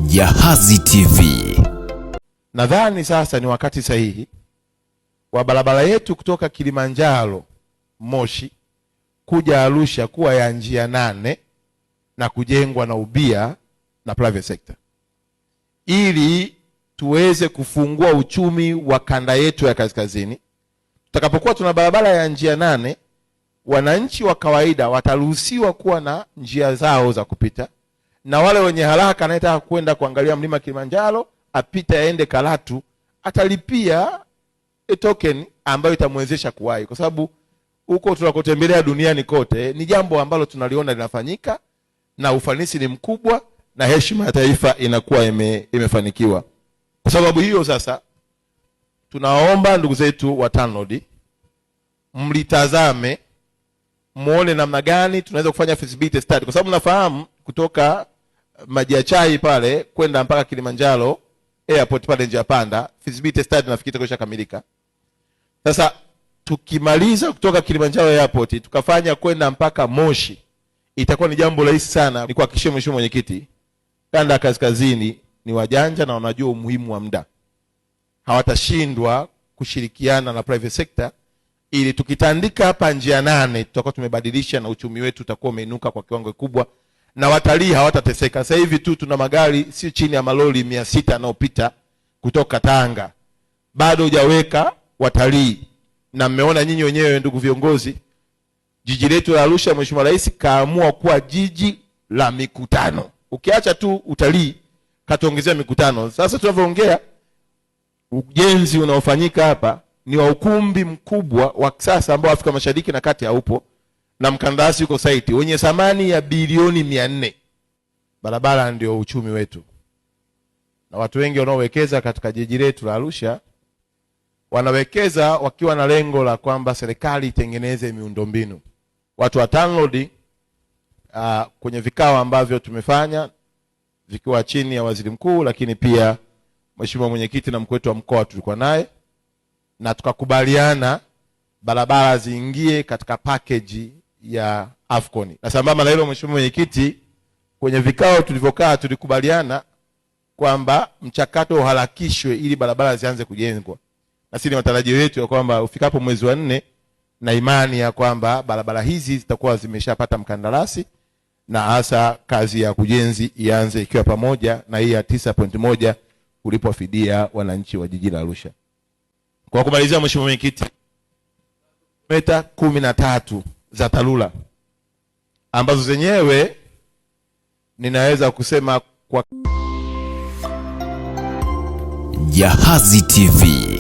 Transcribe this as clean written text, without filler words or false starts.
Jahazi TV. Nadhani sasa ni wakati sahihi wa barabara yetu kutoka Kilimanjaro Moshi kuja Arusha kuwa ya njia 8 na kujengwa na ubia na private sector, ili tuweze kufungua uchumi wa kanda yetu ya kaskazini. Tutakapokuwa tuna barabara ya njia 8, wananchi wa kawaida wataruhusiwa kuwa na njia zao za kupita, na wale wenye haraka anayetaka kwenda kuangalia mlima Kilimanjaro apita aende Karatu atalipia token ambayo itamwezesha kuwahi, kwa sababu huko tunakotembelea duniani kote ni jambo ambalo tunaliona linafanyika na ufanisi ni mkubwa na heshima ya taifa inakuwa imefanikiwa. Kwa sababu hiyo sasa tunaomba ndugu zetu wa TANROADS mlitazame, muone namna gani tunaweza kufanya feasibility study, kwa sababu nafahamu kutoka Maji ya Chai pale kwenda mpaka Kilimanjaro airport pale njia panda, feasibility study nafikiri itakuwa kamilika. Sasa tukimaliza kutoka Kilimanjaro airport tukafanya kwenda mpaka Moshi, itakuwa ni jambo rahisi sana. Ni kuhakikishia mheshimiwa mwenyekiti, kanda ya kaskazini ni wajanja na wanajua umuhimu wa muda, hawatashindwa kushirikiana na private sector, ili tukitandika hapa njia 8 tutakuwa tumebadilisha na uchumi wetu utakuwa umeinuka kwa kiwango kikubwa na watalii hawatateseka. Sasa hivi tu tuna magari si chini ya malori 600 yanayopita kutoka Tanga, bado hujaweka watalii. Na mmeona nyinyi wenyewe ndugu viongozi, jiji letu la Arusha Mheshimiwa Rais kaamua kuwa jiji la mikutano. Ukiacha tu utalii katuongezea mikutano. Sasa tunavyoongea ujenzi unaofanyika hapa ni wa ukumbi mkubwa wa kisasa ambao Afrika Mashariki na Kati haupo, na mkandarasi yuko site wenye thamani ya bilioni 400. Barabara ndio uchumi wetu, na watu wengi wanaowekeza katika jiji letu la Arusha wanawekeza wakiwa na lengo la kwamba serikali itengeneze miundombinu. Watu wa TANROADS kwenye vikao ambavyo tumefanya vikiwa chini ya waziri mkuu, lakini pia mheshimiwa mwenyekiti na mkuu wetu wa mkoa tulikuwa naye, na tukakubaliana barabara ziingie katika package ya Afcon. Na sambamba na hilo mheshimiwa mwenyekiti, kwenye vikao tulivyokaa tulikubaliana kwamba mchakato uharakishwe ili barabara zianze kujengwa. Na sisi ni matarajio yetu ya kwamba ufikapo mwezi wa 4 na imani ya kwamba barabara hizi zitakuwa zimeshapata mkandarasi na hasa kazi ya kujenzi ianze ikiwa pamoja na hii ya 9.1 kulipwa fidia wananchi wa jiji la Arusha. Kwa kumalizia mheshimiwa mwenyekiti, meta 13 za TARURA ambazo zenyewe ninaweza kusema kwa Jahazi TV.